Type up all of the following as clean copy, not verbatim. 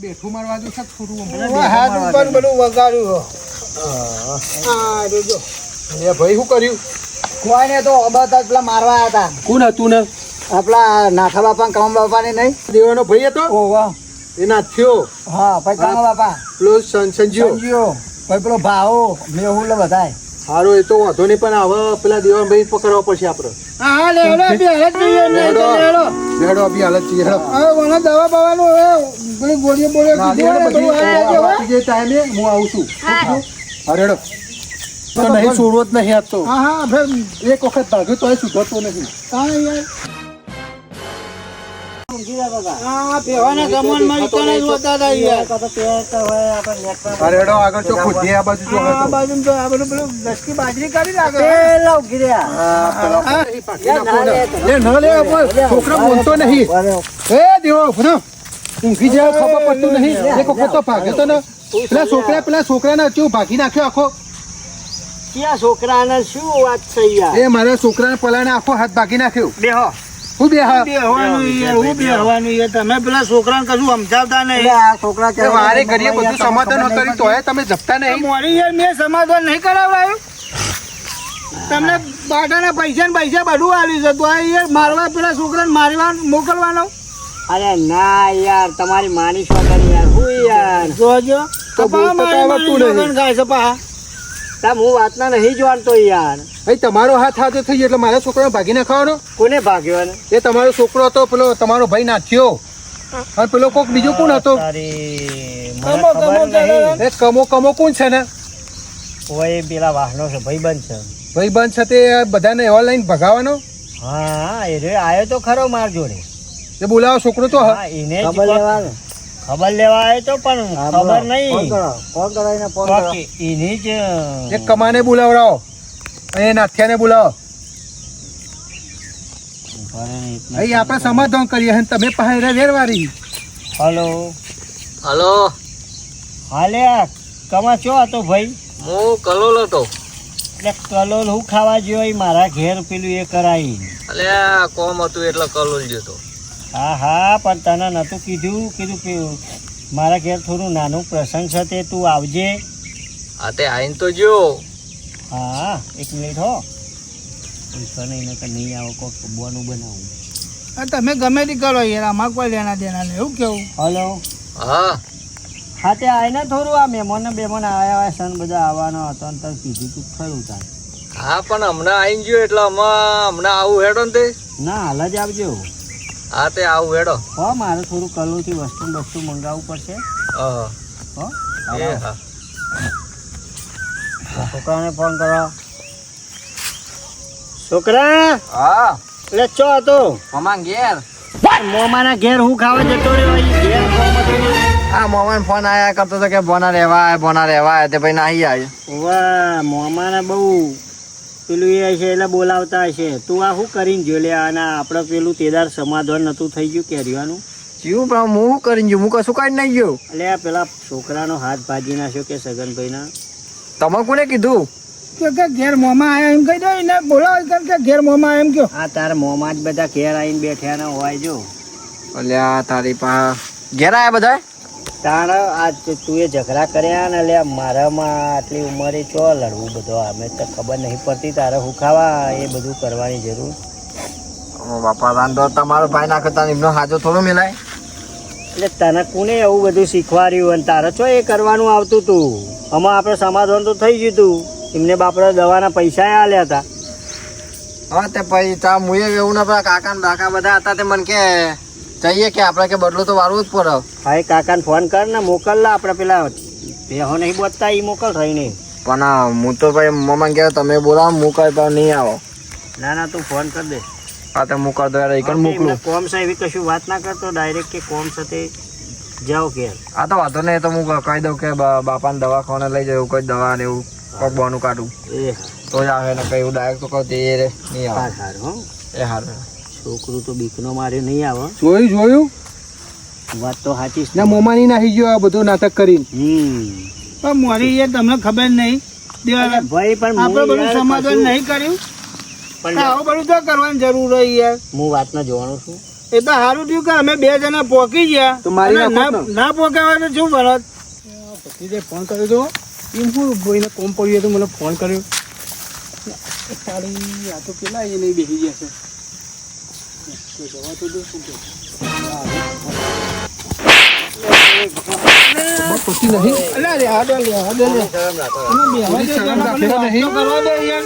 બેઠું મારવા દો સાહેબ થોડું હાથ ઉપર બધું વગાડ્યું હા જોજો એ ભાઈ શું કર્યું? કોઈ ને તો અબત પેલા મારવા હતા. કોણ હતું ને? આપણા નાથા બાપા કમા બાપા ને નહીં દેવાનો ભાઈ હતો? ઓ વાહ એ નાથ્યો. હા ભાઈ કમા બાપા પેલો સંજીવ ભાઈ પેલો ભાવો મેહુલ બધાય હારો એ તો વાંધો નહીં પણ હવે પેલા દેવાન ભાઈ પકડવા પડશે આપડે. હા લે લે બી હાલત જોઈએ ને લેડો લેડો અભી હાલત છે હેડો. હવે મને દવા બવાનું હવે પેલી ગોળીઓ બોલ્યો જે ટાઈમે હું આવું છું. હા રેડો તો નહીં છોડવો જ નહીં આજ તો. હા હા ફેર એક વખત ભાગ્યો તો સુધરતો નથી. કાંઈ યાર હા પેવાના ગમન માં તને જ વતાતા યાર હા રેડો આગળ તો ખુદી આ બાજુ જો આ બાજુ તો આ બધું પેલું દસકી બાજરી કરી લાગે પેલો ગિર્યા લે ન લે છોકરા બોલતો નહીં. એ દેવો ભનો ઊંઘી જાય ખબર પડતું નહીં. એક વખત તો ભાગ્યો તો ને પેલા છોકરાને કેવું ભાગી નાખ્યો આખો. ક્યાં છોકરાને શું વાત છે યાર એ મારા છોકરાને પલાને આખો હાથ ભાગી નાખ્યો. બેહો હું બે હા બેહવાનું યાર હું બેહવાનું યાર તમે પેલા છોકરાને કશું સમજાવતા નહીં. આ છોકરા એ વારે ઘડીએ બધું સમાધાન કર્યું તોય તમે જપતા નહીં. મોરી યાર મેં સમાધાન નહીં કરાવડાયું. તમને બાટાના પૈસા ને પૈસા બધું આલ્યું છે તો આ યાર મારવા પેલા છોકરાને મારવા મોકલવાનો. અરે ના યાર તમારી માની છોકરી યાર હું યાર જોજો તો બોલતો તો આવડતું નહીં. ખાય છે પા તમ હું વાતના નહીં જાણતો યાર. ભાઈ તમારો હાથ હાથે થઈ ગયો એટલે મારા છોકરાને ભાગી નાખવાનો. કોને ભાગ્યો ને એ તમારો છોકરો હતો પેલો તમારો ભાઈ નાથ્યો અને પેલો કોક બીજો કોણ હતો? કમો કમો એ કમો કોણ છે ને? ઓય પેલા વાહનો છે ભાઈબંધ છે. ભાઈબંધ છે તે બધાને એવા લઈને ભગાવાનો. હા એ રે આયો તો ખરો માર જોડે. એ બોલાવો છોકરો તો હા એને ખબર લેવા આવ્યો તો પણ ખબર નહીં ફોન કરાવીને ફોન એની જ એક કમાને બોલાવડાવો અને નાથિયાને બોલાવો. અહીં આપણે સમાધાન કરીએ અને તમે પાસે વેરવારી. હલો હલો હાલે કમા ચો હતો ભાઈ? હું કલોલ હતો. એટલે કલોલ હું ખાવા જોઈ મારા ઘેર પેલું એ કરાવી. એટલે કોમ હતું એટલે કલોલ જતો. હા હા પણ તને નતું કીધું કે મારા ઘેર થોડું નાનું પ્રસંગ છે તે તું આવજે. હા તે આઈને તો જો. હા એક મિનિટ હો પૈસા નહીં તો નહીં આવો કોક બોનું બનાવું. તમે ગમે તે કરો યાર આમાં કોઈ લેના દેના નહીં એવું કેવું. હલો હા હા તે આવીને થોડું આ મહેમાન આવ્યા છે ને બધા આવવાનો હતો ને તને કીધું તું ખરું તાર. હા પણ હમણાં આવીને ગયો એટલે હમણાં આવું હેડો ને તે. ના હાલ જ આવજો. હા તે આવું હેડો. હો મારે થોડું કલોથી વસ્તુ મંગાવવું પડશે. હા હો એ હા છોકરાને ફોન કરો. છોકરા હા એટલે ચો હતો મમા ઘેર. મોમાના ઘેર હું ખાવા જતો રહ્યો. હા મોમાન ફોન આયા કરતો હતો કે બોના રહેવા તે ભાઈ નાહી આવ્યો. વાહ મોમાને બહુ પેલું એ છે એટલે બોલાવતા હશે. તું આ શું કરીને જો લે અને આપણે પેલું તેદાર સમાધાન નતું થઈ ગયું કેરીવાનું. જીવું પણ હું કરીને ગયો હું કશું કાઢી નહીં ગયો. એટલે આ પેલા છોકરાનો હાથ ભાજી નાખ્યો કે સગનભાઈના. તમે કોને કીધું? કે ઘેર મોમાં આયા એમ કહી દો એને બોલાવો કે ઘેર મોમાં આયા એમ કયો. આ તારા મોમાં જ બધા ઘેર આવીને બેઠ્યા ને હોય જો. અલ્યા તારી પા ઘેર આયા બધા. તારા આ તું એ ઝઘડા કર્યા ને એટલે મારામાં આટલી ઉંમરે ચો લડવું બધો અમે તો ખબર નહીં પડતી તારે હું ખાવા એ બધું કરવાની જરૂર. બાપા રાંધો તમારો ભાઈ નાખતા એમનો હાજો થોડો મેલાય. એટલે તને કોને એવું બધું શીખવાડ્યું અને તારે ચો એ કરવાનું આવતું તું. આમાં આપણે સમાધાન તો થઈ ગયું તું. એમને બાપડા દવાના પૈસા આલ્યા હતા. હા તે પછી તા મુએ એવું ના પેલા કાકા ને બાકા બધા હતા તે મને કે જઈએ કે આપણે કે બદલો તો વાળવું જ પડે. હા એ કાકાને ફોન કર ને મોકલલા આપણે પેલા બેહો નહીં બોતતા એ મોકલ થઈને. પણ હું તો ભાઈ મમ્મા ગયા તમે બોલાવો હું કઈ તો નહીં આવો. ના ના તું ફોન કર દે. હા તો હું કરી દો યાર એકણ મોકલું. કોમ છે એવી કશું વાત ના કરતો ડાયરેક્ટ કે કોમ છે તે જાઓ કે. હા તો વાંધો નહીં તો હું કહી દઉં કે બાપાને દવાખાને લઈ જાય એવું કોઈ દવા ને એવું કોક બોનું કાઢું એ તો જ આવે ને કઈ એવું ડાયરેક્ટ તો કહું તે નહીં આવે. સારું હો એ સારું. છોકરું તો બીકનો માર્યો નહીં આવે. જોયું વાત તો સાચી ને મોમાની નાહી ગયો આ બધું નાટક કરીને. પણ મોરી યાર તમને ખબર નહીં દેવાના ભાઈ પણ આપણે બધું સમાધાન નહીં કર્યું. પણ આવું બધું તો કરવાની જરૂર હોય યાર. હું વાતમાં જોવાનું છું એ તો સારું થયું કે અમે 2 જણા પોકી ગયા. તો મારી અને નાખો ને. ના પોકાવા તો શું ભરત? ભત્રીજાએ ફોન કર્યો તો એમ હું ભાઈને કોમ પડ્યું તો મને ફોન કર્યો તારી આ તો પેલા એ નહીં બેસી ગયા છે જવા તો દો શું કે પછી નહીં અલ્યા રે, હાડો લે, હાડો લે. અમે બેહવા દે, શરમ જરા રાખેલા પણ નહીં. વાતો કરવા દે યાર.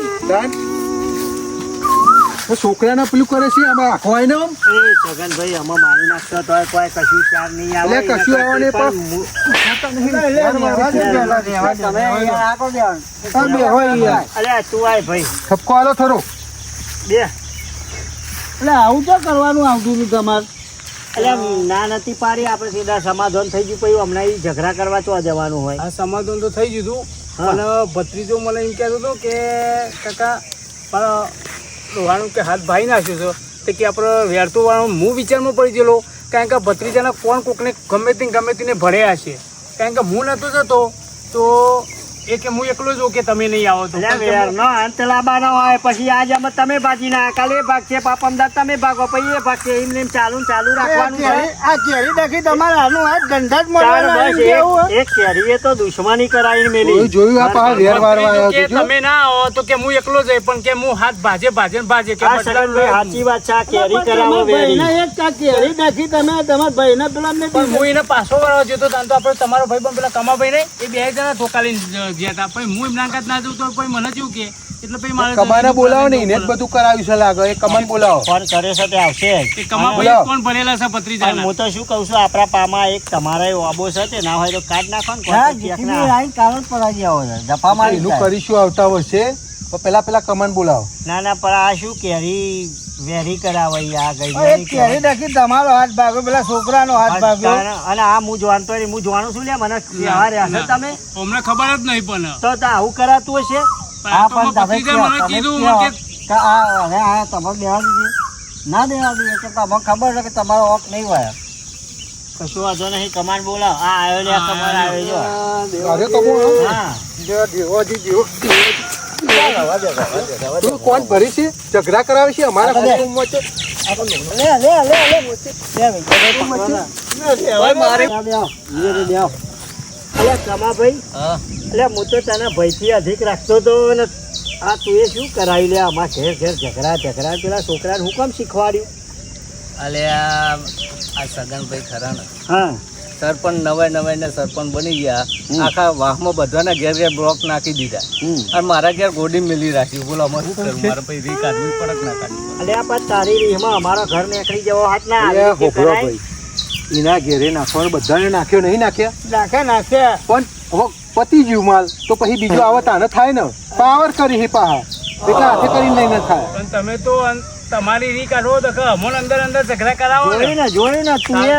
છોકરાને પેલું કરે છે આમાં આખવાય ને આમ એ છગનભાઈ આમાં મારી નાખતો તોય કોઈ કશું ચાર નહીં આવે. એટલે કશું આવવાને પણ તમે અહીંયા આગો બેહો. આ બેહો યાર. અલ્યા તું આય ભાઈ ઠપકો આલો થોડો બે. એટલે આવું તો કરવાનું આવતું હતું તમારે. અલ્યા ના નથી પાડી આપણે સીધા સમાધાન થઈ ગયું પછી હમણાં ઈ ઝઘડા કરવા તો જવાનું હોય. આ સમાધાન તો થઈ ગયું હા. પણ ભત્રીજો મને એમ કહેતો હતો કે કાકા પણ લોહાનું કે હાથ ભાઈ નાખ્યો છો તો કે આપણે વેરતો વાળો હું વિચારમાં પડી ગયેલો કારણ કે ભત્રીજાના કોણ કોકને ગમે તેને ભળ્યા છે કારણ કે હું નહોતો જતો તો એ કે હું એકલો જ કે તમે નહીં આવો તો અલ્યા વેરનો અંત લાવવાનો હોય પછી આજે અમે તમે ભાગી ના કાલે એ ભાગશે પાપમદાર તમે ભાગો પછી એ ભાગશે એમ ને એમ ચાલુ આ રાખવાનું હોય. કેરી દેખી તમારે આનું હાથ ધંધા જ ચાલ મળવાના બસ એમ કેવું હોય? એક કેરીએ તો દુશ્મની કરાવીને મેલી. કોઈ જોયું આ પાછા વેર વારવા આવ્યો કે હતો તમે ના આવો તો કે હું એકલો જ પણ કે હું હાથ ભાજે કે આ સગનભાઈ સાચી વાત છે આ કેરી કરાવો વેરી. ભાઈને એક આ કેરી દેખી તમે તમારા ભાઈને પેલા અમને પણ હું એને પાછો વાળવા જતો તાન તો આપણે તમારો ભાઈ પણ પેલા કમાભાઈ ને એ 2 જણા ઠોકાલીને ગયા હતા પછી હું એમના કાત ના જઉં તો પછી મને કેવું કે એટલે પછી મારે કમાને બોલાવો ને એને જ બધું કરાવ્યું છે લાગે એ કમાન બોલાવો ફોન કર્યો છે તે આવશે જ. એ કમાભાઈ કોણ ભરેલા છે પણ ભત્રીજાના હું તો શું કહું છું આપણા પામાં એક તમારા આબો છે તે ના હોય તો કાઢ નાખો ને એનું કરીશું આવતા વર્ષે તો પેલા કમાન બોલાવો ના ના પણ આ શું કેરી વેરી કરાવાય આ ગઈ એક કેરી દેખી તમારો હાથ ભાગ્યો પેલા છોકરાનો હાથ ભાગ્યો. અને આ હું જોવાનતો નહીં હું જોવાનું છું લે મને વ્યવહાર હશે તમે અમને ખબર જ નહીં પણ તો આવું કરાતું હશે. પણ આ તો ભત્રીજાએ મને કીધું મને કે કશું વાંધો નહીં કમાન બોલાવ આ આવ્યો લે આ કમાન આવ્યો જો. અરે કમો હા તું કોણ ભરી છે ઝઘડા કરાવે છે અમારા કુટુંબમાં છે અલ્યા કમાભાઈ અલ્યા હું તો તને ભયથી અધિક રાખતો હતો ને આ તું એ શું કરાવી લે આમાં ઘેર ઝઘડા પેલા છોકરાને હું કેમ શીખવાડ્યું. અલે આ સગનભાઈ ખરા ને હા સરપંચ નવાઈ ને સરપંચ બની ગયા આખા વાહમાં બધાના ઘેર ઘેર બ્લોક નાખી દીધા અને મારા ઘેર ગોડી મેલી રાખ્યું બોલો અમારે શું કરવું મારા પછી રીક આદમી પડક ના કાઢવી અલ્યા પણ તારી રીહમાં અમારો ઘર નીકળી જવો હાથ ના અરે આવી રીતે હોભળો કરાય. ભાઈ એના ઘેરે નાખવાનું બધાને નાખ્યો નહીં નાખ્યા નાખે પણ હવે પતી ગયું માલ તો પછી બીજો આવે તાને થાય ને પાવર કરી પાહા એટલે હાથે કરીને લઈને થાય પણ તમે તો તમારી રી કાઢો તો કે અમોને અંદર ઝઘડા કરાવો ને જોયું ને તું એ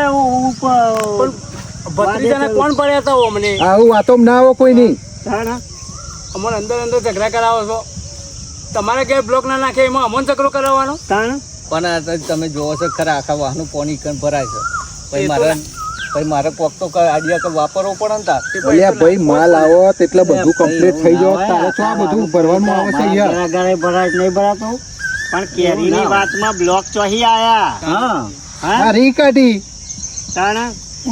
ઉપર ભત્રીજાને કોણ ભર્યા હતા અમને આવું વાતો ના આવો કોઈ નહીં અમોને અંદર ઝઘડા કરાવો છો તમારે ક્યાંય બ્લોક ના નાખે એમાં અમોને ઝઘડો કરાવવાનો તાણ પણ આ તમે જોવો છો ખરા આખા વાહનું પાણી કણ ભરાય છે પછી મારે કોક તો આઈડિયા વાપરવો પડે ને તાર અલ્યા ભાઈ માલ આવો એટલે બધું કમ્પ્લીટ થઈ જાવ તારે તો આ બધું ભરવાનું આવે છે યાર ઘરે ભરાય નહીં ભરાતું પણ કેરીની વાતમાં બ્લોક ચોહી આયા હા આ રી કાઢી તાણ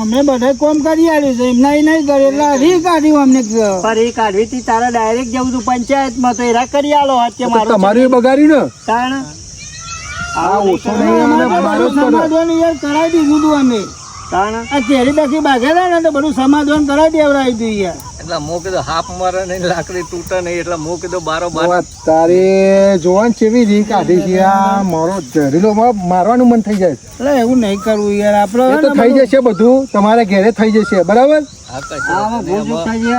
અમે બધા કોમ કરી આલ્યું છે એમના એ નહીં કરે એટલે રી કાઢ્યું અમને. ફરી કાઢવી તી તારા ડાયરેક્ટ જવું તું પંચાયતમાં તો એરા કરી આલો હત્યા મારું તમારું એ બગાડ્યું ને તાણ આ ઓછો નહીં અમારે આવે ને મારો જ કરે. સમાધાન યાર કરાવી દીધું તું અમે. તાણ આ કેરી દેખી બાગેલા ને તો બધું સમાધાન કરાવી દેવડાવી દીધું યાર. એટલે હું કીધું હાફ મારે નહીં લાકડી તૂટે નહીં એટલે હું કીધું બારોબાર વાત તારે જોવાન ચેવી રી કાઢી છે આ મારો ઝેરીલો મારવાનું મન થઈ જાય છે. એટલે એવું નહીં કરવું યાર એ આપડે તો થઈ જશે બધું તમારે ઘેરે થઈ જશે બરાબર હા કશું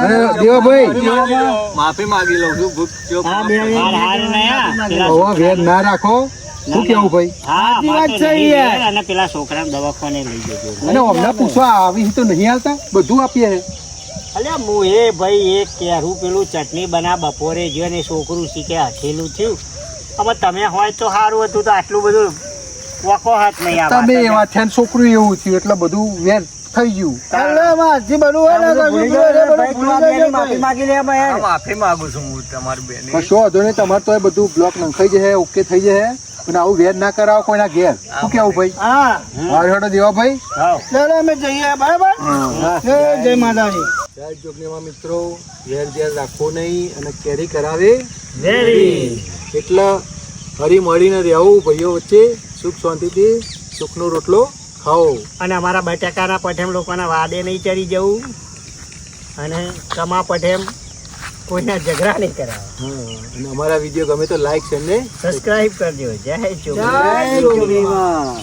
અને દેવાભાઈ માફી માંગી લઉં છું ભૂત ચૂક. હવે વેર ના રાખો શું કેવું ભાઈ હા વાત છે યાર. અને પેલા છોકરાને દવાખાને લઈ જજો અને અમને પૂછવા આવી તો નહીં આવતા બધું આપીએ છે. અલ્યા હું એ ભાઈ એક કેરું પેલું ચટણી બના બપોરે જો ને છોકરું શીખે હથેલું થયું હવે તમે હોય તો સારું હતું તો આટલું બધું વખો હાથ નહીં તમે આવે એવા થયા ને છોકરું એવું થયું એટલે બધું વેર થઈ ગયું એટલે એમાં હજી બધું હોય ને તો હજી બધું ભૂલી જજો ભાઈ. હા, માફી માંગુ છું હું તમારી બેન કશો વાંધો નહીં તમારે તો એ બધું બ્લોક નખાઈ જશે ઓકે થઈ જશે પણ આવું વેર ના કરાવો કોઈના ઘેર શું કેવું ભાઈ? હા મારો હેડો દેવા ભાઈ. ચાલો અમે જઈએ બરાબર જય માતાજી. જય જોગણીમાં મિત્રો, વેર ઝેર રાખવો નહીં અને કેરી કરાવે વેરી એટલે હરી મળીને રહેવું ભાઈઓ વચ્ચે, સુખ શાંતિથી સુખનો રોટલો ખાઓ. અને અમારા બટાકાના પઠેમ લોકોના વાદે નહીં ચડી જવું અને કમા પઠેમ કોઈના ઝઘડા નહીં કરાવે. અને અમારા વિડીયો ગમે તો લાઈક છે ને સબસ્ક્રાઇબ કરજો. જય જય ચોકડી. જોગણીમાં.